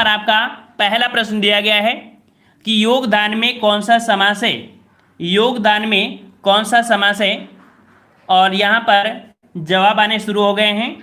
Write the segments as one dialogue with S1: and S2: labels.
S1: पर आपका पहला प्रश्न दिया गया है कि योगदान में कौन सा समास है, योगदान में कौन सा समास है। और यहाँ पर जवाब आने शुरू हो गए हैं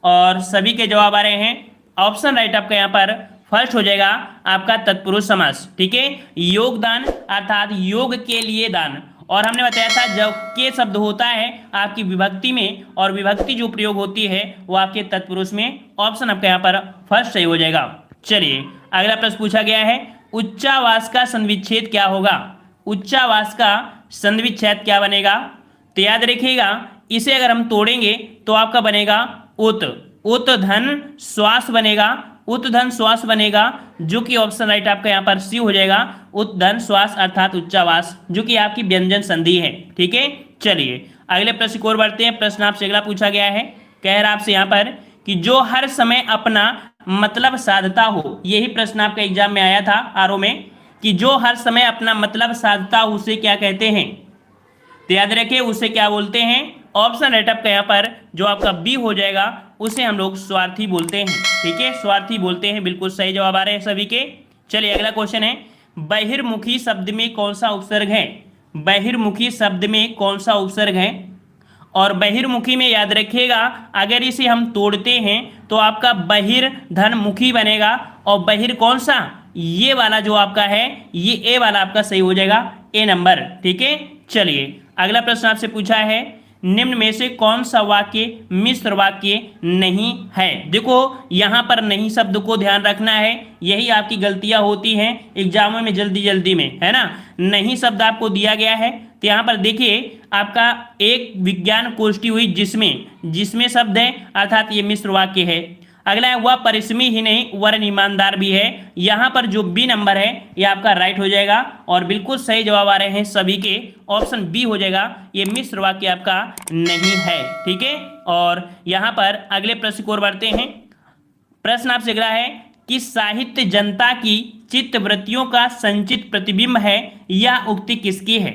S1: और सभी के जवाब आ रहे हैं। ऑप्शन राइट आपका यहाँ पर फर्स्ट हो जाएगा आपका तत्पुरुष समास। ठीक है, योगदान अर्थात योग के लिए दान। और हमने बताया था जब के शब्द होता है आपकी विभक्ति में और विभक्ति जो प्रयोग होती है वो आपके तत्पुरुष में। ऑप्शन आपका यहाँ पर फर्स्ट सही हो जाएगा। चलिए अगला प्रश्न पूछा गया है, उच्चावास का संविच्छेद क्या होगा। उच्चावास का संविच्छेद क्या बनेगा, तो याद रखिएगा इसे अगर हम तोड़ेंगे तो आपका बनेगा उत, उत धन श्वास बनेगा, उत धन श्वास बनेगा, जो कि ऑप्शन राइट आपका यहाँ पर सी हो जाएगा। उत धन श्वास अर्थात उच्चावास, जो कि आपकी व्यंजन संधि है। ठीक है, चलिए अगले प्रश्न की ओर बढ़ते हैं। प्रश्न आपसे अगला पूछा गया है, कह रहा आपसे यहाँ पर कि जो हर समय अपना मतलब साधता हो। यही प्रश्न आपका एग्जाम में आया था आरओ में कि जो हर समय अपना मतलब साधता हो उसे क्या कहते हैं, तो याद रखिए उसे क्या बोलते हैं। ऑप्शन राइट आपका यहाँ पर जो आपका बी हो जाएगा उसे हम लोग स्वार्थी बोलते हैं। ठीक है, स्वार्थी बोलते हैं। बिल्कुल सही जवाब आ रहे हैं सभी के। चलिए अगला क्वेश्चन है, बहिर्मुखी शब्द में कौन सा उपसर्ग है। बहिर्मुखी शब्द में कौन सा उपसर्ग है। और बहिर्मुखी में याद रखिएगा अगर इसे हम तोड़ते हैं तो आपका बहिर धन मुखी बनेगा और बहिर कौन सा, ये वाला जो आपका है ये ए वाला आपका सही हो जाएगा, ए नंबर। ठीक है, चलिए अगला प्रश्न आपसे पूछा है, निम्न में से कौन सा वाक्य मिश्र वाक्य नहीं है। देखो यहाँ पर नहीं शब्द को ध्यान रखना है, यही आपकी गलतियां होती हैं एग्जामों में जल्दी जल्दी में, है ना। नहीं शब्द आपको दिया गया है तो यहाँ पर देखिए आपका एक विज्ञान कोष्ठी हुई जिसमें शब्द है अर्थात ये मिश्र वाक्य है। अगला है वह परिश्रमी ही नहीं वरन ईमानदार भी है। यहाँ पर जो बी नंबर है ये आपका राइट हो जाएगा और बिल्कुल सही जवाब आ रहे हैं सभी के। ऑप्शन बी हो जाएगा, ये मिश्र वाक्य आपका नहीं है। ठीक है, और यहाँ पर अगले प्रश्न की ओर बढ़ते हैं। प्रश्न आपसे अगला है कि साहित्य जनता की चित्तवृत्तियों का संचित प्रतिबिंब है, यह उक्ति किसकी है।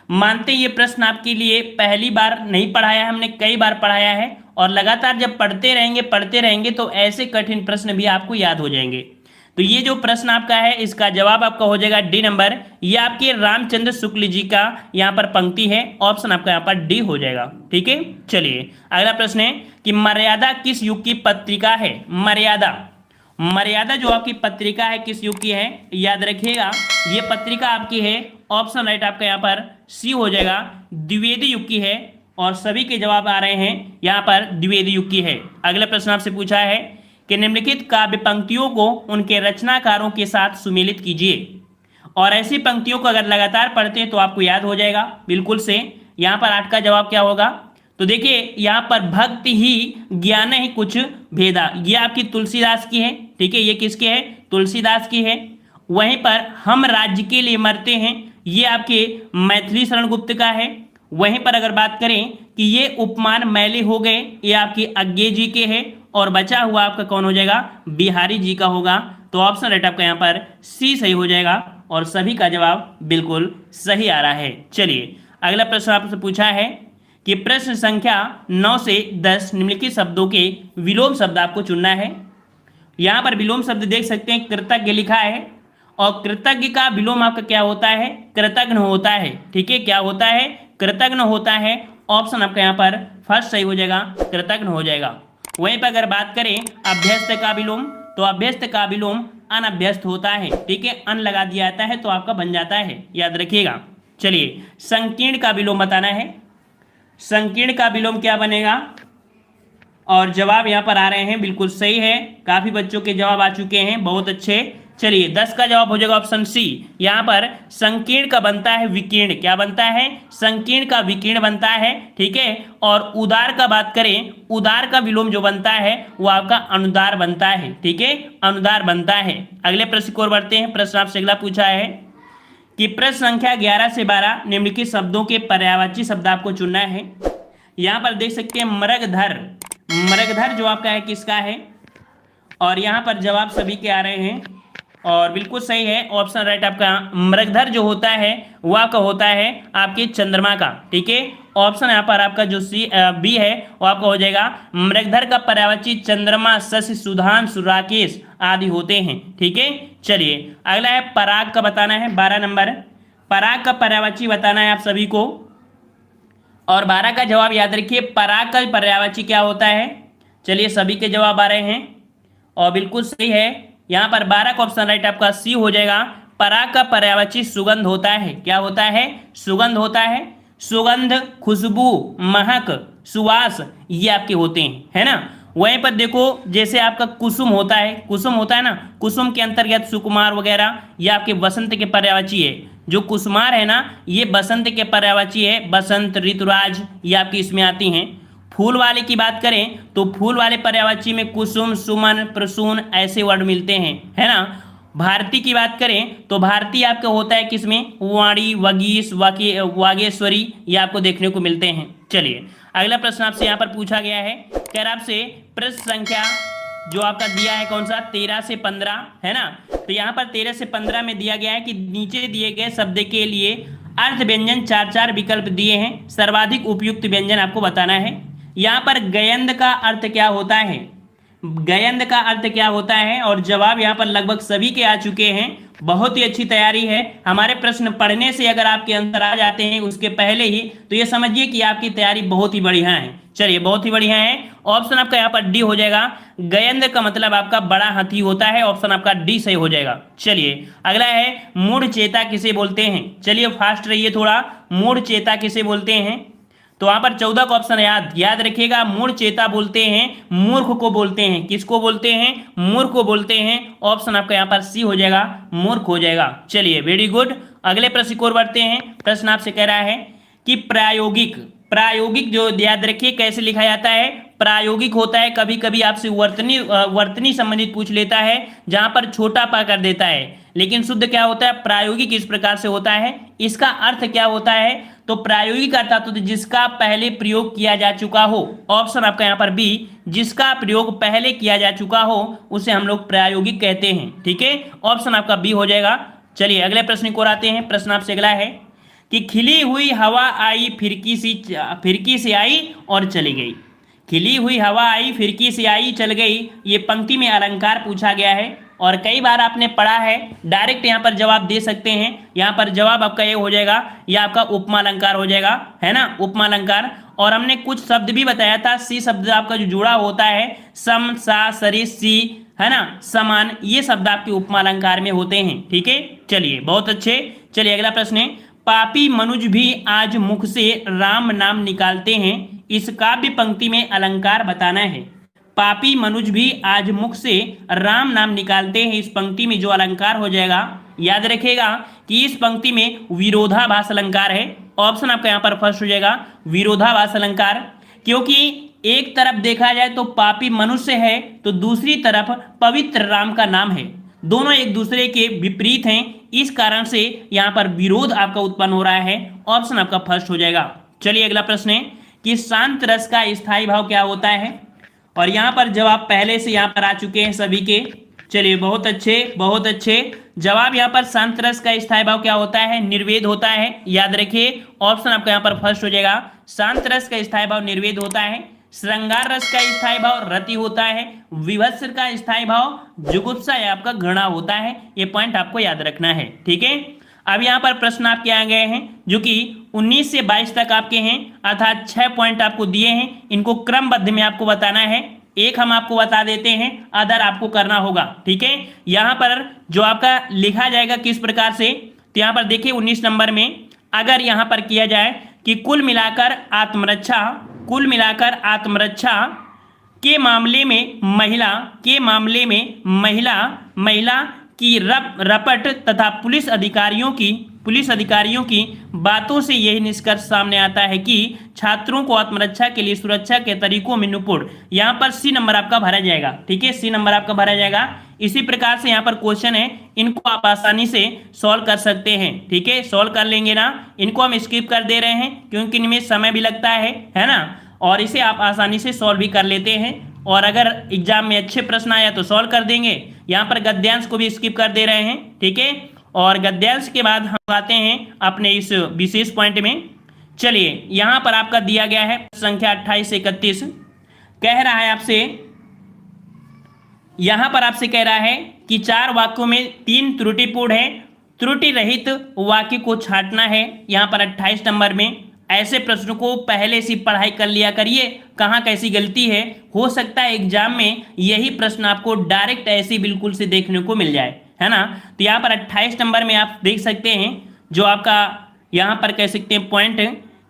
S1: मानते ये प्रश्न आपके लिए पहली बार नहीं पढ़ाया है, हमने कई बार पढ़ाया है और लगातार जब पढ़ते रहेंगे तो ऐसे कठिन प्रश्न भी आपको याद हो जाएंगे। तो ये जो प्रश्न आपका है इसका जवाब आपका हो जाएगा डी नंबर। ये आपके रामचंद्र शुक्ल जी का यहाँ पर पंक्ति है। ऑप्शन आपका यहाँ पर डी हो जाएगा। ठीक है, चलिए अगला प्रश्न है कि मर्यादा किस युग की पत्रिका है। मर्यादा जो आपकी पत्रिका है किस युग की है, याद रखिएगा ये पत्रिका आपकी है। ऑप्शन राइट आपका यहाँ पर सी हो जाएगा, द्विवेदी युग की है और सभी के जवाब आ रहे हैं यहाँ पर द्विवेदी युग की है। अगला प्रश्न आपसे पूछा है कि निम्नलिखित काव्य पंक्तियों को उनके रचनाकारों के साथ सुमेलित कीजिए। और ऐसी पंक्तियों को अगर लगातार पढ़ते हैं तो आपको याद हो जाएगा बिल्कुल से। यहाँ पर 8 का जवाब क्या होगा, तो देखिए यहाँ पर भक्ति ही ज्ञान ही कुछ भेदा, ये आपकी तुलसीदास की है। ठीक है, ये किसके है, तुलसीदास की है। वहीं पर हम राज्य के लिए मरते हैं, ये आपके मैथिली शरण गुप्त का है। वहीं पर अगर बात करें कि ये उपमान मैले हो गए, ये आपके अज्ञे जी के है और बचा हुआ आपका कौन हो जाएगा, बिहारी जी का होगा। तो ऑप्शन राइट आपका यहाँ पर सी सही हो जाएगा और सभी का जवाब बिल्कुल सही आ रहा है। चलिए अगला प्रश्न आपसे पूछा है कि प्रश्न संख्या 9 से 10 निम्नलिखित शब्दों के विलोम शब्द आपको चुनना है। यहाँ पर विलोम शब्द देख सकते हैं, कृतज्ञ लिखा है और कृतज्ञ का विलोम आपका क्या होता है, कृतज्ञ होता है। ठीक है, क्या होता है, कृतज्ञ होता है। ऑप्शन आपका यहाँ पर फर्स्ट सही हो जाएगा, कृतज्ञ हो जाएगा। वहीं पर अगर बात करें अभ्यस्त का विलोम, तो अभ्यस्त का विलोम अनभ्यस्त होता है। ठीक है, अन लगा दिया जाता है तो आपका बन जाता है, याद रखिएगा। चलिए संकीर्ण का विलोम बताना है, संकीर्ण का विलोम क्या बनेगा और जवाब यहाँ पर आ रहे हैं बिल्कुल सही है। काफी बच्चों के जवाब आ चुके हैं, बहुत अच्छे। चलिए 10 का जवाब हो जाएगा ऑप्शन सी। यहाँ पर संकीर्ण का बनता है विकीर्ण, क्या बनता है, संकीर्ण का विकीर्ण बनता है। ठीक है, और उदार का बात करें, उदार का विलोम जो बनता है वो आपका अनुदार बनता है। ठीक है, अनुदार बनता है। अगले प्रश्न की ओर बढ़ते हैं। प्रश्न आपसे अगला पूछा है कि प्रश्न संख्या 11 से 12 निम्नलिखित शब्दों के पर्यायवाची शब्द आपको चुनना है। यहाँ पर देख सकते हैं मृगधर, मृगधर जो आपका है किसका है, और यहाँ पर जवाब सभी के आ रहे हैं। और बिल्कुल सही है, ऑप्शन राइट आपका। मृगधर जो होता है वह आपका होता है आपके चंद्रमा का, ठीक है। ऑप्शन यहाँ पर आपका जो बी है वो आपका हो जाएगा। मृगधर का पर्यायवाची चंद्रमा, शशि, सुधांशु, राकेश आदि होते हैं, ठीक है। चलिए अगला है पराग का बताना है, 12 नंबर। पराग का पर्यायवाची बताना है आप सभी को, और 12 का जवाब याद रखिए। पराग का पर्यायवाची क्या होता है? चलिए सभी के जवाब आ रहे हैं और बिल्कुल सही है। यहाँ पर 12 का ऑप्शन राइट आपका सी हो जाएगा। पराग का पर्यायवाची सुगंध होता है। क्या होता है? सुगंध होता है। सुगंध, खुशबू, महक, सुवास ये आपके होते हैं, है ना। वहीं पर देखो जैसे आपका कुसुम होता है, कुसुम होता है ना, कुसुम के अंतर्गत सुकुमार वगैरह ये आपके बसंत के पर्यायवाची है। जो कुसुमार है ना ये बसंत के पर्यायवाची है। बसंत, ऋतुराज ये आपकी इसमें आती हैं। फूल वाले की बात करें तो फूल वाले पर्यायवाची में कुसुम, सुमन, प्रसून ऐसे वर्ड मिलते हैं, है ना। भारती की बात करें तो भारती आपका होता है किसमें? वाणी, वगीश, वागेश्वरी ये आपको देखने को मिलते हैं। चलिए अगला प्रश्न आपसे यहाँ पर पूछा गया है, कह रहा आपसे प्रश्न संख्या जो आपका दिया है कौन सा? 13 से 15, है ना। तो यहाँ पर 13 से 15 में दिया गया है कि नीचे दिए गए शब्द के लिए अर्थ व्यंजन 4 विकल्प दिए हैं। सर्वाधिक उपयुक्त व्यंजन आपको बताना है। यहाँ पर गयंद का अर्थ क्या होता है? गयंद का अर्थ क्या होता है? और जवाब यहाँ पर लगभग सभी के आ चुके हैं। बहुत ही अच्छी तैयारी है। हमारे प्रश्न पढ़ने से अगर आपके आंसर आ जाते हैं उसके पहले ही, तो ये समझिए कि आपकी तैयारी बहुत ही बढ़िया है। चलिए बहुत ही बढ़िया है। ऑप्शन आपका यहाँ पर डी हो जाएगा। गयंद का मतलब आपका बड़ा हाथी होता है। ऑप्शन आपका डी सही हो जाएगा। चलिए अगला है मूढ़ चेता किसे बोलते हैं? चलिए फास्ट रहिए थोड़ा। मूढ़ चेता किसे बोलते हैं? तो वहां पर 14 का ऑप्शन याद रखिएगा। मूढ़ चेता बोलते हैं मूर्ख को बोलते हैं। किसको बोलते हैं? मूर्ख को बोलते हैं। ऑप्शन आपका यहाँ पर सी हो जाएगा, मूर्ख हो जाएगा। चलिए वेरी गुड। अगले प्रश्न की ओर बढ़ते हैं। प्रश्न आपसे कह रहा है कि प्रायोगिक जो याद रखिए कैसे लिखा जाता है। प्रायोगिक होता है, कभी कभी आपसे वर्तनी संबंधित पूछ लेता है जहां पर छोटा पा कर देता है, लेकिन शुद्ध क्या होता है? प्रायोगिक इस प्रकार से होता है। इसका अर्थ क्या होता है? तो प्रायोगिक अर्थात तो जिसका पहले प्रयोग किया जा चुका हो। ऑप्शन आपका यहाँ पर बी, जिसका प्रयोग पहले किया जा चुका हो उसे हम लोग प्रायोगिक कहते हैं, ठीक है। ऑप्शन आपका बी हो जाएगा। चलिए अगले प्रश्न को आते हैं। प्रश्न आपसे अगला है कि खिली हुई हवा आई फिरकी से आई और चली गई। खिली हुई हवा आई फिरकी से आई चल गई, ये पंक्ति में अलंकार पूछा गया है और कई बार आपने पढ़ा है। डायरेक्ट यहाँ पर जवाब दे सकते हैं। यहाँ पर जवाब आपका ये हो जाएगा, यह आपका उपमा अलंकार हो जाएगा, है ना, उपमा अलंकार। और हमने कुछ शब्द भी बताया था। सी शब्द आपका जो जुड़ा होता है, सम, सा, सरिस, सी, है ना, समान, ये शब्द आपके उपमा अलंकार में होते हैं, ठीक है। चलिए बहुत अच्छे। चलिए अगला प्रश्न है, पापी मनुज भी आज मुख से राम नाम निकालते हैं, इस काव्य पंक्ति में अलंकार बताना है। पापी मनुज भी आज मुख से राम नाम निकालते हैं, इस पंक्ति में जो अलंकार हो जाएगा, याद रखिएगा कि इस पंक्ति में विरोधाभास अलंकार है। ऑप्शन आपका यहाँ पर फर्स्ट हो जाएगा, विरोधाभास अलंकार। क्योंकि एक तरफ देखा जाए तो पापी मनुष्य है, तो दूसरी तरफ पवित्र राम का नाम है, दोनों एक दूसरे के विपरीत हैं। इस कारण से यहाँ पर विरोध आपका उत्पन्न हो रहा है। ऑप्शन आपका फर्स्ट हो जाएगा। चलिए अगला प्रश्न है कि शांत रस का स्थायी भाव क्या होता है, और यहाँ पर जवाब पहले से यहाँ पर आ चुके हैं सभी के। चलिए बहुत अच्छे, बहुत अच्छे। जवाब यहाँ पर शांत रस का स्थायी भाव क्या होता है? निर्वेद होता है। याद रखिए ऑप्शन आपका यहाँ पर फर्स्ट हो जाएगा। शांत रस का स्थायी भाव निर्वेद होता है। श्रृंगार रस का स्थायी भाव रति होता है। विभत्स का स्थायी भाव जुगुप्सा या आपका घृणा होता है। ये पॉइंट आपको याद रखना है, ठीक है। अब यहाँ पर प्रश्न आपके आ गए हैं जो कि 19 से 22 तक आपके हैं, अर्थात 6 पॉइंट आपको दिए हैं। इनको क्रमबद्ध में आपको बताना है। एक हम आपको बता देते हैं, अदर आपको करना होगा, ठीक है। यहाँ पर जो आपका लिखा जाएगा किस प्रकार से, तो यहाँ पर देखिए 19 नंबर में अगर यहाँ पर किया जाए कि कुल मिलाकर आत्मरक्षा के मामले में महिला की रपट तथा पुलिस अधिकारियों की बातों से यही निष्कर्ष सामने आता है कि छात्रों को आत्मरक्षा के लिए सुरक्षा के तरीकों में निपुण। यहाँ पर सी नंबर आपका भरा जाएगा, ठीक है, सी नंबर आपका भरा जाएगा। इसी प्रकार से यहाँ पर क्वेश्चन है, इनको आप आसानी से सॉल्व कर सकते हैं, ठीक है, सॉल्व कर लेंगे ना। इनको हम स्किप कर दे रहे हैं क्योंकि इनमें समय भी लगता है ना, और इसे आप आसानी से सॉल्व भी कर लेते हैं। और अगर एग्जाम में अच्छे प्रश्न आया तो सॉल्व कर देंगे। यहाँ पर गद्यांश को भी स्किप कर दे रहे हैं, ठीक है। और गद्यांश के बाद हम आते हैं अपने इस विशेष पॉइंट में। चलिए, यहाँ पर आपका दिया गया है संख्या 28 से 31, कह रहा है आपसे, यहाँ पर आपसे कह रहा है कि 4 वाक्यों में 3 त्रुटिपूर्ण है, त्रुटि रहित वाक्य को छांटना है। यहाँ पर 28 नंबर में ऐसे प्रश्नों को पहले से पढ़ाई कर लिया करिए, कहाँ कैसी गलती है, हो सकता है एग्जाम में यही प्रश्न आपको डायरेक्ट ऐसे बिल्कुल से देखने को मिल जाए, है ना। तो यहाँ पर 28 नंबर में आप देख सकते हैं जो आपका यहाँ पर कह सकते हैं पॉइंट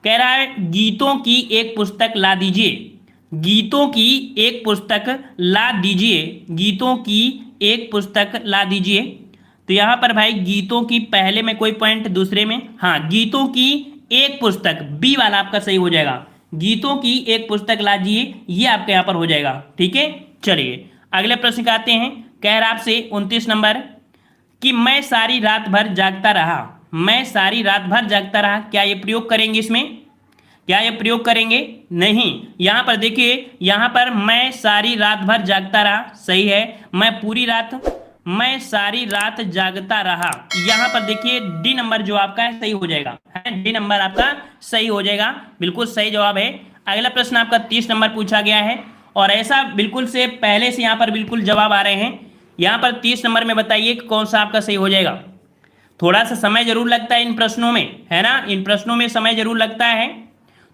S1: कह रहा है, गीतों की एक पुस्तक ला दीजिए, गीतों की एक पुस्तक ला दीजिए, गीतों की एक पुस्तक ला दीजिए। तो यहाँ पर भाई गीतों की पहले में कोई पॉइंट, दूसरे में हाँ गीतों की एक पुस्तक, बी वाला आपका सही हो जाएगा, गीतों की एक पुस्तक ला दीजिए, ये आपके यहाँ पर हो जाएगा, ठीक है। चलिए अगले प्रश्न का आते हैं, कह रहा आपसे 29 नंबर कि मैं सारी रात भर जागता रहा, मैं सारी रात भर जागता रहा, क्या ये प्रयोग करेंगे इसमें, क्या ये प्रयोग करेंगे, नहीं। यहां पर देखिए, यहां पर मैं सारी रात भर जागता रहा सही है, मैं पूरी रात, मैं सारी रात जागता रहा, यहां पर देखिए डी नंबर जो आपका है सही हो जाएगा, है डी नंबर आपका सही हो जाएगा, बिल्कुल सही जवाब है। अगला प्रश्न आपका 30 नंबर पूछा गया है और ऐसा बिल्कुल से पहले से यहां पर बिल्कुल जवाब आ रहे हैं। यहां पर 30 नंबर में बताइए कौन सा आपका सही हो जाएगा। थोड़ा सा समय जरूर लगता है इन प्रश्नों में, है ना, इन प्रश्नों में समय जरूर लगता है।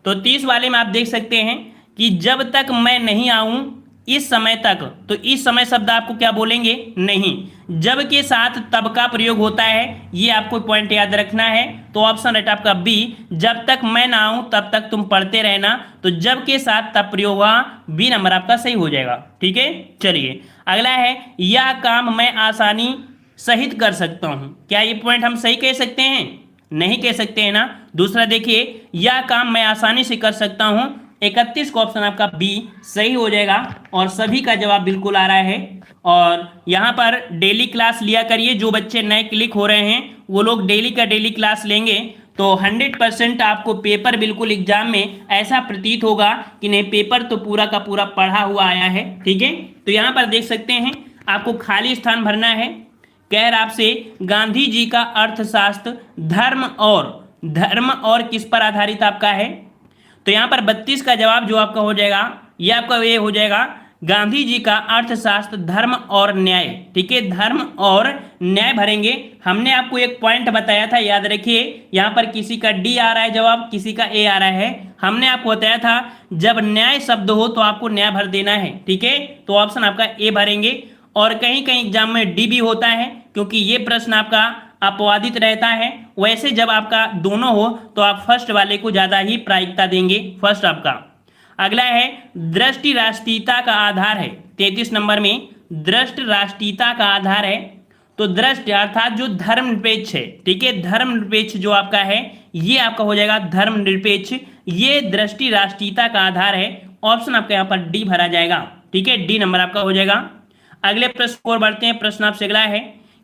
S1: तो 30 वाले में आप देख सकते हैं कि जब तक मैं नहीं आऊं इस समय तक, तो इस समय शब्द आपको क्या बोलेंगे, नहीं। जब के साथ तब का प्रयोग होता है, ये आपको पॉइंट याद रखना है। तो ऑप्शन राइट आपका बी, जब तक मैं ना आऊं तब तक तुम पढ़ते रहना, तो जब के साथ तब प्रयोग हुआ, बी नंबर आपका सही हो जाएगा, ठीक है। चलिए अगला है, यह काम मैं आसानी सहित कर सकता हूं, क्या ये पॉइंट हम सही कह सकते हैं, नहीं कह सकते हैं ना। दूसरा देखिए, यह काम मैं आसानी से कर सकता हूं, 31 का ऑप्शन आपका बी सही हो जाएगा और सभी का जवाब बिल्कुल आ रहा है। और यहाँ पर डेली क्लास लिया करिए, जो बच्चे नए क्लिक हो रहे हैं वो लोग डेली का डेली क्लास लेंगे तो 100% आपको पेपर बिल्कुल एग्जाम में ऐसा प्रतीत होगा कि नहीं पेपर तो पूरा का पूरा पढ़ा हुआ आया है, ठीक है। तो यहाँ पर देख सकते हैं आपको खाली स्थान भरना है। कह रहा आपसे, गांधी जी का अर्थशास्त्र धर्म और किस पर आधारित आपका है। तो यहाँ पर 32 का जवाब जो आपका हो जाएगा, ये आपका ये हो जाएगा, गांधी जी का अर्थशास्त्र धर्म और न्याय, ठीक है, धर्म और न्याय भरेंगे। हमने आपको एक पॉइंट बताया था, याद रखिए, यहाँ पर किसी का डी आ रहा है जवाब, किसी का ए आ रहा है। हमने आपको बताया था जब न्याय शब्द हो तो आपको न्याय भर देना है, ठीक है। तो ऑप्शन आपका ए भरेंगे। और कहीं कहीं एग्जाम में डी भी होता है, क्योंकि ये प्रश्न आपका अपवादित रहता है। वैसे जब आपका दोनों हो तो आप फर्स्ट वाले को ज्यादा ही प्रायिकता देंगे, फर्स्ट आपका। अगला है, दृष्टि राष्ट्रीयता का आधार है, 33 नंबर में दृष्टि राष्ट्रीयता का आधार है। तो दृष्टि अर्थात जो धर्मनिरपेक्ष है, ठीक है, धर्मनिरपेक्ष जो आपका है ये आपका हो जाएगा धर्मनिरपेक्ष, ये दृष्टि राष्ट्रीयता का आधार है। ऑप्शन आपका यहाँ पर डी भरा जाएगा, ठीक है, डी नंबर आपका हो जाएगा। अगले प्रश्न को बढ़ते हैं। प्रश्न आपसे अगला है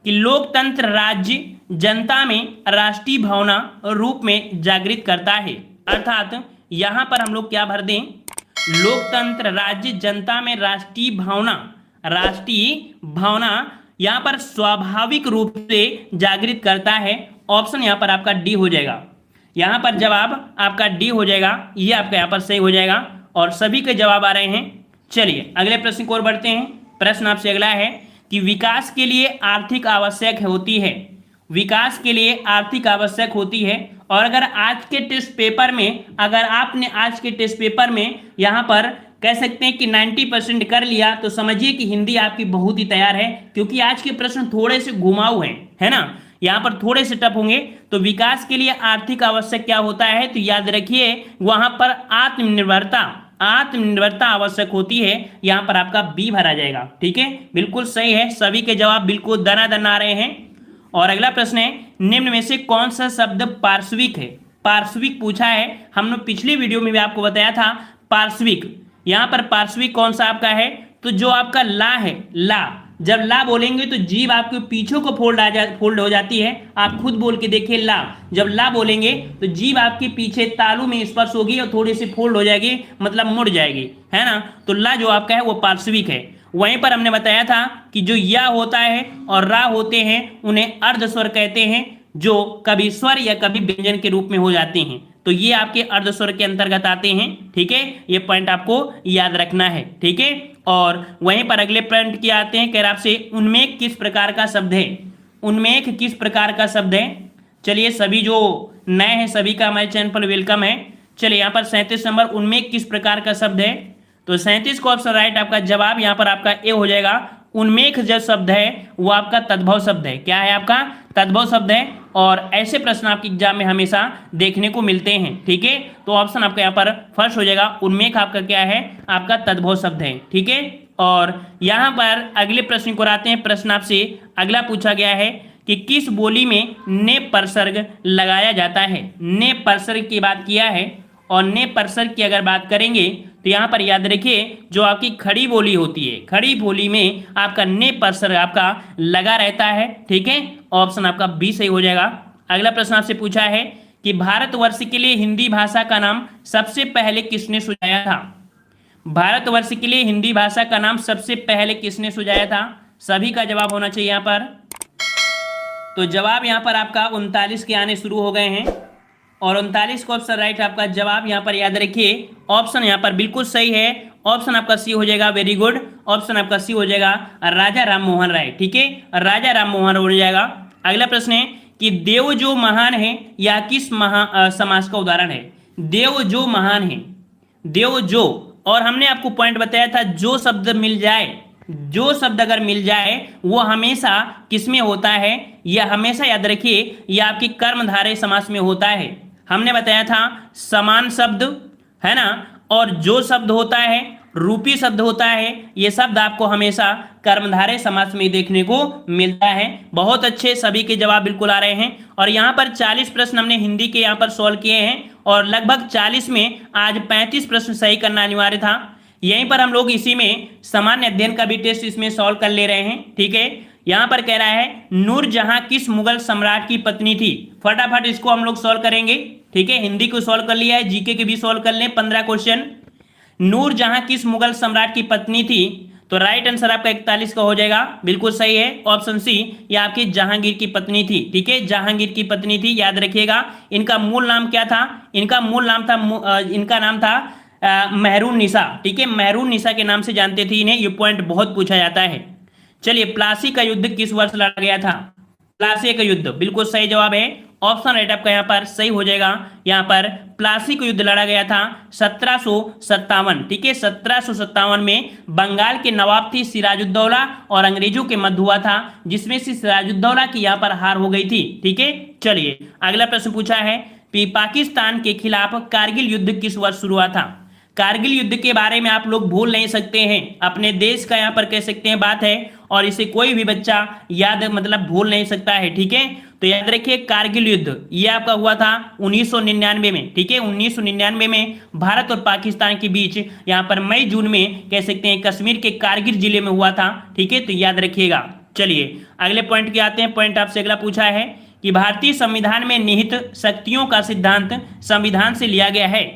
S1: कि लोकतंत्र राज्य जनता में राष्ट्रीय भावना रूप में जागृत करता है, अर्थात यहां पर हम लोग क्या भर दें, लोकतंत्र राज्य जनता में राष्ट्रीय भावना यहां पर स्वाभाविक रूप से जागृत करता है। ऑप्शन यहां पर आपका डी हो जाएगा, यहां पर जवाब आपका डी हो जाएगा, ये आपका यहां पर सही हो जाएगा और सभी के जवाब आ रहे हैं। चलिए अगले प्रश्न की ओर बढ़ते हैं। प्रश्न आपसे अगला है कि विकास के लिए आर्थिक आवश्यक होती है, विकास के लिए आर्थिक आवश्यक होती है। और अगर आज के टेस्ट पेपर में, अगर आपने आज के टेस्ट पेपर में यहाँ पर कह सकते हैं कि 90% कर लिया तो समझिए कि हिंदी आपकी बहुत ही तैयार है, क्योंकि आज के प्रश्न थोड़े से घुमाऊ हैं, है ना, यहाँ पर थोड़े से टफ होंगे। तो विकास के लिए आर्थिक आवश्यक क्या होता है, तो याद रखिए वहां पर आत्मनिर्भरता आवश्यक होती है, यहां पर आपका बी भरा जाएगा, ठीक है, बिल्कुल सही है, सभी के जवाब बिल्कुल दनादन आ रहे हैं। और अगला प्रश्न है, निम्न में से कौन सा शब्द पार्श्विक है, पार्श्विक पूछा है, हमने पिछली वीडियो में भी आपको बताया था पार्श्विक। यहां पर पार्श्विक कौन सा आपका है, तो जो आपका ला है, जब ला बोलेंगे तो जीभ आपके पीछे को फोल्ड हो जाती है। आप खुद बोल के देखिए ला, जब ला बोलेंगे तो जीभ आपके पीछे तालू में स्पर्श होगी और थोड़ी सी फोल्ड हो जाएगी, मतलब मुड़ जाएगी, है ना। तो ला जो आपका है वो पार्श्विक है। वहीं पर हमने बताया था कि जो या होता है और रा होते हैं उन्हें अर्ध स्वर कहते हैं, जो कभी स्वर या कभी व्यंजन के रूप में हो जाते हैं। तो ये आपके अर्ध स्वर के अंतर्गत आते हैं, ठीक है। ये पॉइंट आपको याद रखना है, ठीक है। और वहीं पर अगले पॉइंट की आते हैं, कह रहा आपसे उन्मेष किस प्रकार का शब्द है। उन्मेष किस प्रकार का शब्द है। चलिए सभी जो नए हैं सभी का हमारे चैनल पर वेलकम है। चलिए यहाँ पर 37 नंबर उन्मेष किस प्रकार का शब्द है। तो 37 को ऑप्शन राइट आपका जवाब यहाँ पर आपका ए हो जाएगा। उन्मेष जो शब्द है वो आपका तद्भव शब्द है। क्या है आपका तद्भव शब्द है, और ऐसे प्रश्न आपके एग्जाम में हमेशा देखने को मिलते हैं, ठीक है। तो ऑप्शन आपका यहाँ पर फर्स्ट हो जाएगा। उन्मेष आपका क्या है, आपका तद्भव शब्द है, ठीक है। और यहाँ पर अगले प्रश्न को आते हैं। प्रश्न आपसे अगला पूछा गया है कि किस बोली में ने परसर्ग लगाया जाता है। ने परसर्ग की बात किया है, और ने परसर्ग की अगर बात करेंगे तो यहाँ पर याद रखिए जो आपकी खड़ी बोली होती है, खड़ी बोली में आपका ने परसर्ग आपका लगा रहता है, ठीक है। ऑप्शन आपका बी सही हो जाएगा। अगला प्रश्न आपसे पूछा है कि भारतवर्ष के लिए हिंदी भाषा का नाम सबसे पहले किसने सुझाया था। भारतवर्ष के लिए हिंदी भाषा का नाम सबसे पहले किसने सुझाया था। सभी का जवाब होना चाहिए यहाँ पर। तो जवाब यहाँ पर आपका 39 के आने शुरू हो गए हैं, और 39 को ऑप्शन राइट आपका जवाब यहाँ पर याद रखिए। ऑप्शन यहाँ पर बिल्कुल सही है। ऑप्शन आपका सी हो जाएगा, वेरी गुड। ऑप्शन आपका सी हो जाएगा राजा राम मोहन राय, ठीक है। राजा राम मोहन राय हो जाएगा। अगला प्रश्न है कि देव जो महान है यह किस समास का उदाहरण है। देव जो महान है, देव जो, और हमने आपको पॉइंट बताया था जो शब्द मिल जाए, जो शब्द अगर मिल जाए वो हमेशा किसमें होता है, यह हमेशा याद रखिए यह आपकी कर्मधारय समास में होता है। हमने बताया था समान शब्द, है ना, और जो शब्द होता है, रूपी शब्द होता है, ये शब्द आपको हमेशा कर्मधारय समास में देखने को मिलता है। बहुत अच्छे, सभी के जवाब बिल्कुल आ रहे हैं। और यहाँ पर 40 प्रश्न हमने हिंदी के यहाँ पर सॉल्व किए हैं, और लगभग 40 में आज 35 प्रश्न सही करना अनिवार्य था। यहीं पर हम लोग इसी में सामान्य अध्ययन का भी टेस्ट इसमें सॉल्व कर ले रहे हैं, ठीक है। यहाँ पर कह रहा है नूरजहां किस मुगल सम्राट की पत्नी थी। फटाफट इसको हम लोग सॉल्व करेंगे, ठीक है। हिंदी को सॉल्व कर लिया है, जीके के भी सॉल्व कर लें। 15 क्वेश्चन। नूरजहां किस मुगल सम्राट की पत्नी थी। तो राइट आंसर आपका 41 का हो जाएगा, बिल्कुल सही है। ऑप्शन सी, ये आपकी जहांगीर की पत्नी थी, ठीक है। जहांगीर की पत्नी थी, याद रखिएगा। इनका मूल नाम क्या था। इनका मूल नाम था, इनका नाम था मेहरून निसा, ठीक है। मेहरून निसा के नाम से जानते थे इन्हें। ये पॉइंट बहुत पूछा जाता है। चलिए प्लासी का युद्ध किस वर्ष लड़ा गया था। प्लासी का युद्ध बिल्कुल सही जवाब है। ऑप्शन राइट आपका यहाँ पर सही हो जाएगा। यहाँ पर प्लासी का युद्ध लड़ा गया था 1757, ठीक है। 1757 में बंगाल के नवाब थी सिराजुद्दौला और अंग्रेजों के मध्य हुआ था, जिसमें से सिराजुद्दौला की यहाँ पर हार हो गई थी, ठीक है। चलिए अगला प्रश्न पूछा है कि पाकिस्तान के खिलाफ कारगिल युद्ध किस वर्ष शुरू हुआ था। कारगिल युद्ध के बारे में आप लोग भूल नहीं सकते हैं, अपने देश का यहाँ पर कह सकते हैं बात है, और इसे कोई भी बच्चा याद मतलब भूल नहीं सकता है, ठीक है। तो याद रखिए कारगिल युद्ध ये आपका हुआ था 1999 में, ठीक है। 1999 में भारत और पाकिस्तान के बीच यहाँ पर मई जून में कह सकते हैं कश्मीर के कारगिल जिले में हुआ था, ठीक है। तो याद रखिएगा। चलिए अगले पॉइंट के आते हैं। पॉइंट आपसे अगला पूछा है कि भारतीय संविधान में निहित शक्तियों का सिद्धांत संविधान से लिया गया है।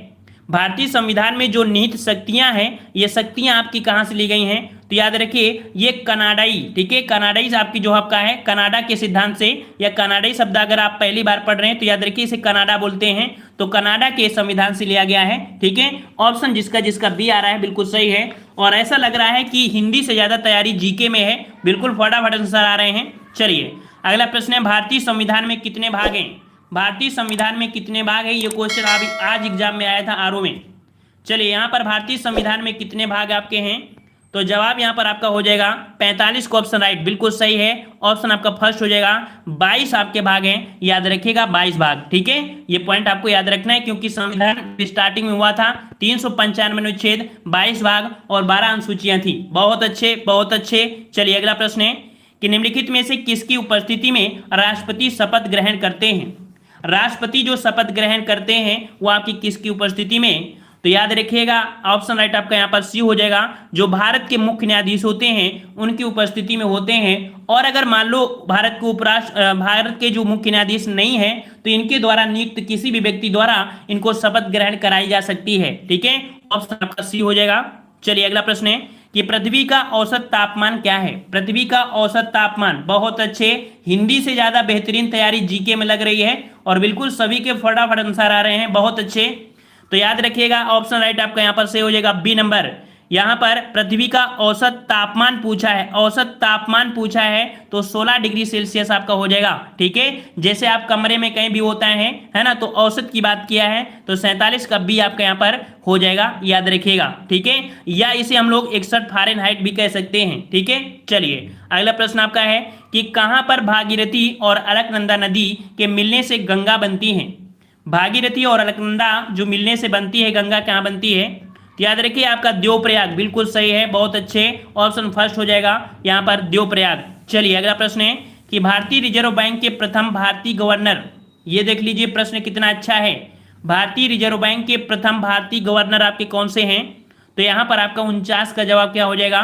S1: भारतीय संविधान में जो निहित शक्तियां हैं, ये शक्तियां आपकी कहां से ली गई हैं। तो याद रखिए ये कनाडाई, ठीक है। कनाडाई आपकी जो आपका है कनाडा के सिद्धांत से, या कनाडाई शब्द अगर आप पहली बार पढ़ रहे हैं तो याद रखिए इसे कनाडा बोलते हैं। तो कनाडा के संविधान से लिया गया है, ठीक है। ऑप्शन जिसका जिसका बी आ रहा है बिल्कुल सही है। और ऐसा लग रहा है कि हिंदी से ज्यादा तैयारी जीके में है, बिल्कुल फटाफट आंसर आ रहे हैं। चलिए अगला प्रश्न है भारतीय संविधान में कितने भाग हैं। भारतीय संविधान में कितने भाग है, ये क्वेश्चन अभी आज एग्जाम में आया था आरओ में। चलिए यहाँ पर भारतीय संविधान में कितने भाग आपके हैं। तो जवाब यहाँ पर आपका हो जाएगा 45 को ऑप्शन राइट बिल्कुल सही है। ऑप्शन आपका फर्स्ट हो जाएगा। 22 आपके भाग हैं, याद रखिएगा 22 भाग, ठीक है। ये पॉइंट आपको याद रखना है क्योंकि संविधान स्टार्टिंग में हुआ था 395 अनुच्छेद, 22 भाग और 12 अनुसूचियां थी। बहुत अच्छे, बहुत अच्छे। चलिए अगला प्रश्न है कि निम्नलिखित में से किसकी उपस्थिति में राष्ट्रपति शपथ ग्रहण करते हैं। राष्ट्रपति जो शपथ ग्रहण करते हैं वो आपकी किसकी उपस्थिति में। तो याद रखिएगा ऑप्शन राइट आपका यहाँ पर सी हो जाएगा। जो भारत के मुख्य न्यायाधीश होते हैं उनकी उपस्थिति में होते हैं, और अगर मान लो भारत के जो मुख्य न्यायाधीश नहीं है तो इनके द्वारा नियुक्त किसी भी व्यक्ति द्वारा इनको शपथ ग्रहण कराई जा सकती है। ठीक है, ऑप्शन आपका सी हो जाएगा। चलिए अगला प्रश्न है कि पृथ्वी का औसत तापमान क्या है। पृथ्वी का औसत तापमान, बहुत अच्छे, हिंदी से ज्यादा बेहतरीन तैयारी जीके में लग रही है और बिल्कुल सभी के फटाफट आंसर आ रहे हैं, बहुत अच्छे। तो याद रखिएगा ऑप्शन राइट आपका यहाँ पर से हो जाएगा बी नंबर। यहाँ पर पृथ्वी का औसत तापमान पूछा है, औसत तापमान पूछा है तो 16 डिग्री सेल्सियस आपका हो जाएगा। ठीक है, जैसे आप कमरे में कहीं भी होता है ना, तो औसत की बात किया है तो 47 का बी आपका यहाँ पर हो जाएगा, याद रखिएगा। ठीक है, या इसे हम लोग 61 फ़ारेनहाइट भी कह सकते हैं। ठीक है, चलिए अगला प्रश्न आपका है कि कहाँ पर भागीरथी और अलकनंदा नदी के मिलने से गंगा बनती है। भागीरथी और अलकनंदा जो मिलने से बनती है, गंगा कहाँ बनती है? तो याद रखिए आपका देवप्रयाग, बिल्कुल सही है, बहुत अच्छे, ऑप्शन फर्स्ट हो जाएगा यहाँ पर देवप्रयाग। चलिए अगला प्रश्न है कि भारतीय रिजर्व बैंक के प्रथम भारतीय गवर्नर, ये देख लीजिए प्रश्न कितना अच्छा है। भारतीय रिजर्व बैंक के प्रथम भारतीय गवर्नर आपके कौन से हैं? तो यहाँ पर आपका 49 का जवाब क्या हो जाएगा?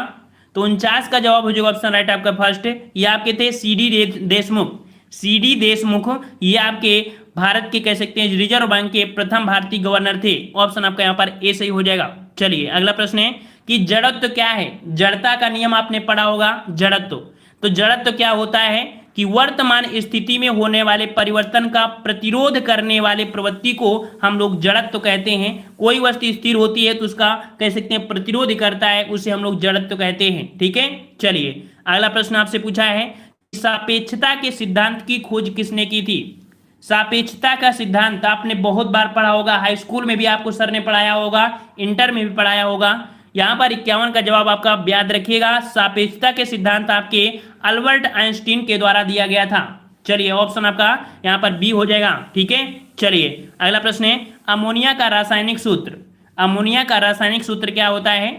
S1: तो 49 का जवाब हो जाएगा ऑप्शन राइट आपका फर्स्ट, ये आपके थे सी.डी. देशमुख। सी.डी. देशमुख ये आपके भारत के कह सकते हैं रिजर्व बैंक के प्रथम भारतीय गवर्नर थे। ऑप्शन आपका यहाँ पर ए सही हो जाएगा। चलिए अगला प्रश्न है कि जड़त्व क्या है। जड़ता का नियम आपने पढ़ा होगा, जड़त्व। तो जड़त्व क्या होता है कि वर्तमान स्थिति में होने वाले परिवर्तन का प्रतिरोध करने वाले प्रवृत्ति को हम लोग जड़त्व कहते हैं। कोई वस्तु स्थिर होती है तो उसका कह सकते हैं प्रतिरोध करता है, उसे हम लोग जड़त्व कहते हैं। ठीक है, चलिए अगला प्रश्न आपसे पूछा है सापेक्षता के सिद्धांत की खोज किसने की थी। सापेक्षता का सिद्धांत आपने बहुत बार पढ़ा होगा, हाई स्कूल में भी आपको सर ने पढ़ाया होगा, इंटर में भी पढ़ाया होगा। यहाँ पर 51 का जवाब आपका याद रखिएगा। सापेक्षता के सिद्धांत आपके अल्बर्ट आइंस्टीन के द्वारा दिया गया था। चलिए ऑप्शन आपका यहाँ पर बी हो जाएगा। ठीक है, चलिए अगला प्रश्न है अमोनिया का रासायनिक सूत्र। अमोनिया का रासायनिक सूत्र क्या होता है?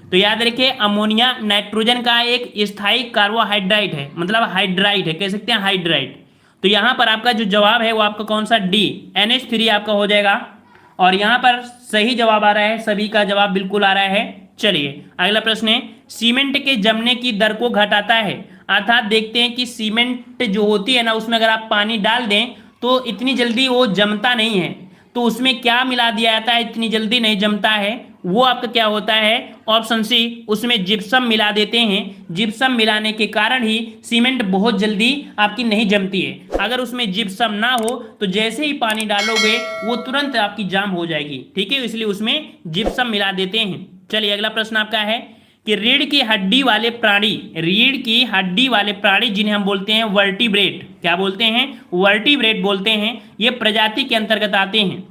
S1: तो याद रखिए अमोनिया नाइट्रोजन का एक स्थायी कार्बोहाइड्राइड है, मतलब हाइड्राइड है, कह सकते हैं हाइड्राइड। तो यहाँ पर आपका जो जवाब है वो आपका कौन सा? डी, NH3 आपका हो जाएगा। और यहाँ पर सही जवाब आ रहा है, सभी का जवाब बिल्कुल आ रहा है। चलिए अगला प्रश्न है सीमेंट के जमने की दर को घटाता है। अर्थात देखते हैं कि सीमेंट जो होती है ना, उसमें अगर आप पानी डाल दें तो इतनी जल्दी वो जमता नहीं है, तो उसमें क्या मिला दिया जाता है, इतनी जल्दी नहीं जमता है, वो आपका क्या होता है? ऑप्शन सी, उसमें जिप्सम मिला देते हैं। जिप्सम मिलाने के कारण ही सीमेंट बहुत जल्दी आपकी नहीं जमती है। अगर उसमें जिप्सम ना हो तो जैसे ही पानी डालोगे वो तुरंत आपकी जाम हो जाएगी। ठीक है, इसलिए उसमें जिप्सम मिला देते हैं। चलिए अगला प्रश्न आपका है कि रीढ़ की हड्डी वाले प्राणी, रीढ़ की हड्डी वाले प्राणी जिन्हें हम बोलते हैं वर्टिब्रेट, क्या बोलते हैं? वर्टिब्रेट बोलते हैं, ये प्रजाति के अंतर्गत आते हैं।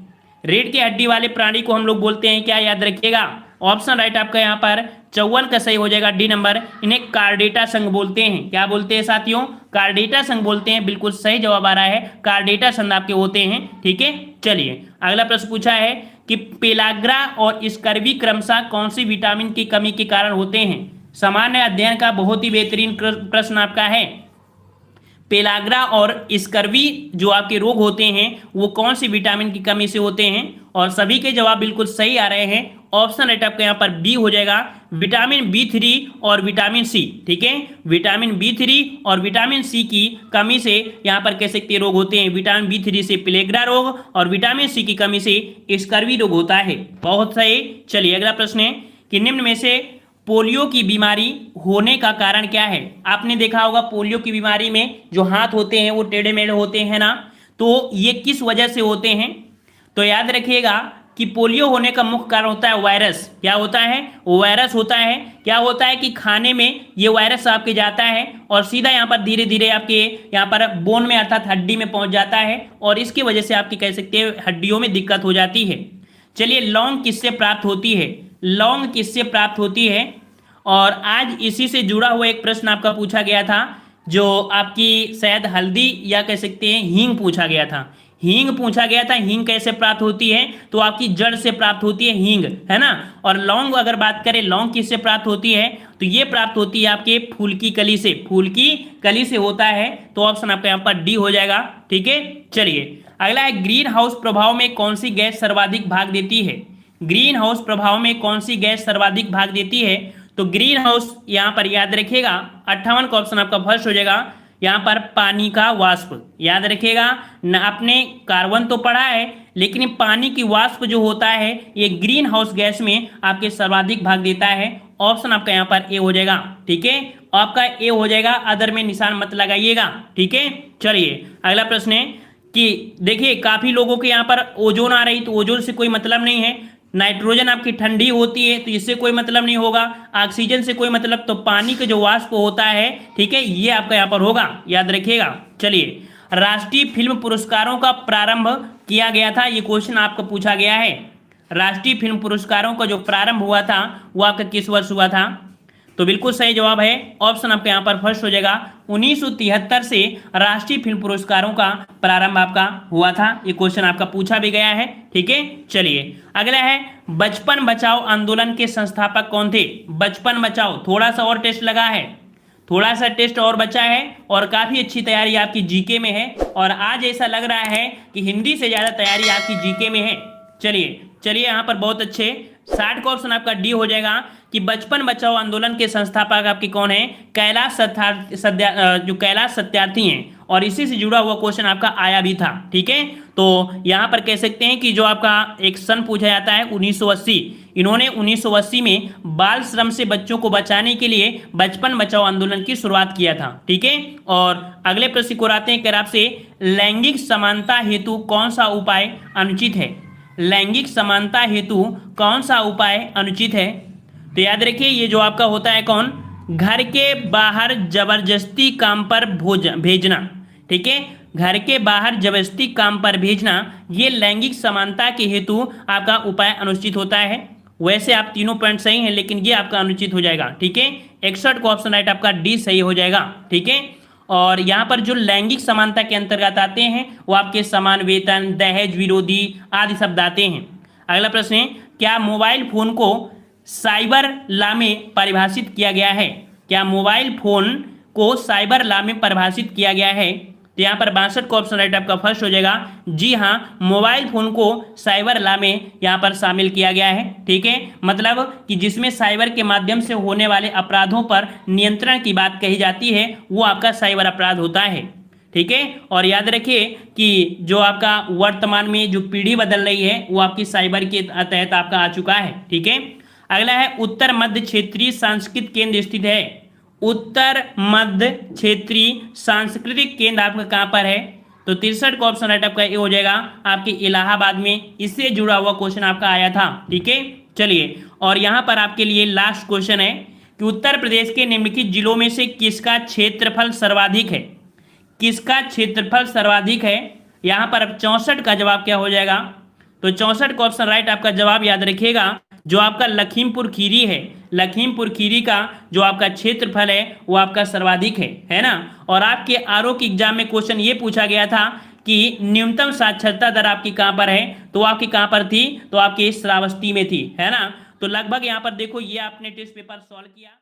S1: रीढ़ की हड्डी वाले प्राणी को हम लोग बोलते हैं क्या? याद रखिएगा ऑप्शन राइट आपका यहाँ पर 54 का सही हो जाएगा, डी नंबर। इन्हें कार्डेटा संघ बोलते हैं। क्या बोलते हैं साथियों? कार्डेटा संघ बोलते हैं, बिल्कुल सही जवाब आ रहा है, कार्डेटा संघ आपके होते हैं। ठीक है, चलिए अगला प्रश्न पूछा है कि पेलाग्रा और स्कर्वी क्रमशः कौन सी विटामिन की कमी के कारण होते हैं। सामान्य अध्ययन का बहुत ही बेहतरीन प्रश्न आपका है। पेलाग्रा और स्कर्वी जो आपके रोग होते हैं वो कौन सी विटामिन की कमी से होते हैं? और सभी के जवाब बिल्कुल सही आ रहे हैं। ऑप्शन राइट आपका यहाँ पर बी हो जाएगा, विटामिन B3 और विटामिन सी। ठीक है, विटामिन B3 और विटामिन सी की कमी से यहाँ पर कह सकते रोग होते हैं। विटामिन B3 से पेलाग्रा रोग और विटामिन सी की कमी से स्कर्वी रोग होता है। बहुत सही। चलिए अगला प्रश्न है कि निम्न में से पोलियो की बीमारी होने का कारण क्या है। आपने देखा होगा पोलियो की बीमारी में जो हाथ होते हैं वो टेढ़े मेढ़े होते हैं ना, तो ये किस वजह से होते हैं? तो याद रखिएगा कि पोलियो होने का मुख्य कारण होता है वायरस। क्या होता है? वायरस होता है। क्या होता है कि खाने में ये वायरस आपके जाता है और सीधा यहाँ पर धीरे धीरे आपके यहाँ पर बोन में अर्थात हड्डी में पहुंच जाता है और इसकी वजह से आपकी कह सकते हैं हड्डियों में दिक्कत हो जाती है। चलिए लौंग किससे प्राप्त होती है? लौंग किससे प्राप्त होती है? और आज इसी से जुड़ा हुआ एक प्रश्न आपका पूछा गया था, जो आपकी शायद हल्दी या कह सकते हैं हींग पूछा गया था। हींग पूछा गया था, हींग कैसे प्राप्त होती है? तो आपकी जड़ से प्राप्त होती है हींग, है ना। और लौंग अगर बात करें, लौंग किससे प्राप्त होती है? तो ये प्राप्त होती है आपके फूल की कली से। फूल की कली से होता है, तो ऑप्शन आपका यहाँ पर डी हो जाएगा। ठीक है, चलिए अगला है ग्रीन हाउस प्रभाव में कौन सी गैस सर्वाधिक भाग देती है? ग्रीन हाउस प्रभाव में कौन सी गैस सर्वाधिक भाग देती है? तो ग्रीन हाउस यहाँ पर याद रखिएगा 58 का ऑप्शन आपका फर्स्ट हो जाएगा। यहाँ पर पानी का वाष्प याद रखिएगा न, आपने कार्बन तो पढ़ा है लेकिन पानी की वाष्प जो होता है ये ग्रीन हाउस गैस में आपके सर्वाधिक भाग देता है। ऑप्शन आपका यहाँ पर ए हो जाएगा। ठीक है, आपका ए हो जाएगा, अदर में निशान मत लगाइएगा। ठीक है, चलिए अगला प्रश्न है कि देखिए काफी लोगों के यहाँ पर ओजोन आ रही, तो ओजोन से कोई मतलब नहीं है। नाइट्रोजन आपकी ठंडी होती है तो इससे कोई मतलब नहीं होगा। ऑक्सीजन से कोई मतलब, तो पानी का जो वाष्प होता है, ठीक है, ये आपका यहाँ पर होगा, याद रखिएगा। चलिए, राष्ट्रीय फिल्म पुरस्कारों का प्रारंभ किया गया था, ये क्वेश्चन आपको पूछा गया है। राष्ट्रीय फिल्म पुरस्कारों का जो प्रारंभ हुआ था वो आपका किस वर्ष हुआ था? तो बिल्कुल सही जवाब है, ऑप्शन आपका यहाँ पर फर्स्ट हो जाएगा। 1973 से राष्ट्रीय फिल्म पुरस्कारों का प्रारंभ आपका हुआ था, ये क्वेश्चन आपका पूछा भी गया है। ठीक है, चलिए अगला है, बचपन बचाओ आंदोलन के संस्थापक कौन थे? बचपन बचाओ, थोड़ा सा और टेस्ट लगा है, थोड़ा सा टेस्ट और बचा है और काफी अच्छी तैयारी आपकी जीके में है, और आज ऐसा लग रहा है कि हिंदी से ज्यादा तैयारी आपकी जीके में है। चलिए यहाँ पर बहुत अच्छे, 60 का ऑप्शन आपका डी हो जाएगा कि बचपन बचाओ आंदोलन के संस्थापक आपके कौन है? जो कैलाश सत्यार्थी हैं, और इसी से जुड़ा हुआ क्वेश्चन आपका आया भी था। ठीक है, तो यहाँ पर कह सकते हैं कि जो आपका एक सन पूछा जाता है 1980, इन्होंने 1980 में बाल श्रम से बच्चों को बचाने के लिए बचपन बचाओ आंदोलन की शुरुआत किया था। ठीक है, और अगले प्रश्न को आते हैं, आपसे लैंगिक समानता हेतु कौन सा उपाय अनुचित है? लैंगिक समानता हेतु कौन सा उपाय अनुचित है? तो याद रखिए ये जो आपका होता है कौन? घर के बाहर जबरदस्ती काम पर भेजना। ठीक है, घर के बाहर जबरदस्ती काम पर भेजना, ये लैंगिक समानता के हेतु आपका उपाय अनुचित होता है। वैसे आप तीनों पॉइंट सही हैं लेकिन ये आपका अनुचित हो जाएगा। ठीक है, 61 को ऑप्शन राइट आपका डी सही हो जाएगा। ठीक है, और यहाँ पर जो लैंगिक समानता के अंतर्गत आते हैं वो आपके समान वेतन, दहेज विरोधी आदि शब्द आते हैं। अगला प्रश्न है, क्या मोबाइल फोन को साइबर लॉ में परिभाषित किया गया है? क्या मोबाइल फोन को साइबर लॉ में परिभाषित किया गया है? तो यहाँ पर 62 का ऑप्शन राइट आपका फर्स्ट हो जाएगा। जी हाँ, मोबाइल फोन को साइबर लॉ में यहाँ पर शामिल किया गया है। ठीक है, मतलब कि जिसमें साइबर के माध्यम से होने वाले अपराधों पर नियंत्रण की बात कही जाती है वो आपका साइबर अपराध होता है। ठीक है, और याद रखिए कि जो आपका वर्तमान में जो पीढ़ी बदल रही है वो आपकी साइबर के तहत आपका आ चुका है। ठीक है, अगला है, उत्तर मध्य क्षेत्रीय सांस्कृतिक केंद्र स्थित है। उत्तर मध्य क्षेत्रीय सांस्कृतिक केंद्र आपका कहाँ पर है? तो 63 का ऑप्शन राइट आपका ये हो जाएगा, आपके इलाहाबाद में। इससे जुड़ा हुआ क्वेश्चन आपका आया था। ठीक है, चलिए और यहाँ पर आपके लिए लास्ट क्वेश्चन है कि उत्तर प्रदेश के निम्नलिखित जिलों में से किसका क्षेत्रफल सर्वाधिक है? किसका क्षेत्रफल सर्वाधिक है? यहाँ पर अब 64 का जवाब क्या हो जाएगा? तो 64 का ऑप्शन राइट आपका जवाब याद रखिएगा, जो आपका लखीमपुर खीरी है, लखीमपुर खीरी का जो आपका क्षेत्रफल है वो आपका सर्वाधिक है ना। और आपके आरओ की एग्जाम में क्वेश्चन ये पूछा गया था कि न्यूनतम साक्षरता दर आपकी कहाँ पर है? तो आपकी कहाँ पर थी? तो आपकी श्रावस्ती में थी, है ना। तो लगभग यहाँ पर देखो ये आपने टेस्ट पेपर सॉल्व किया।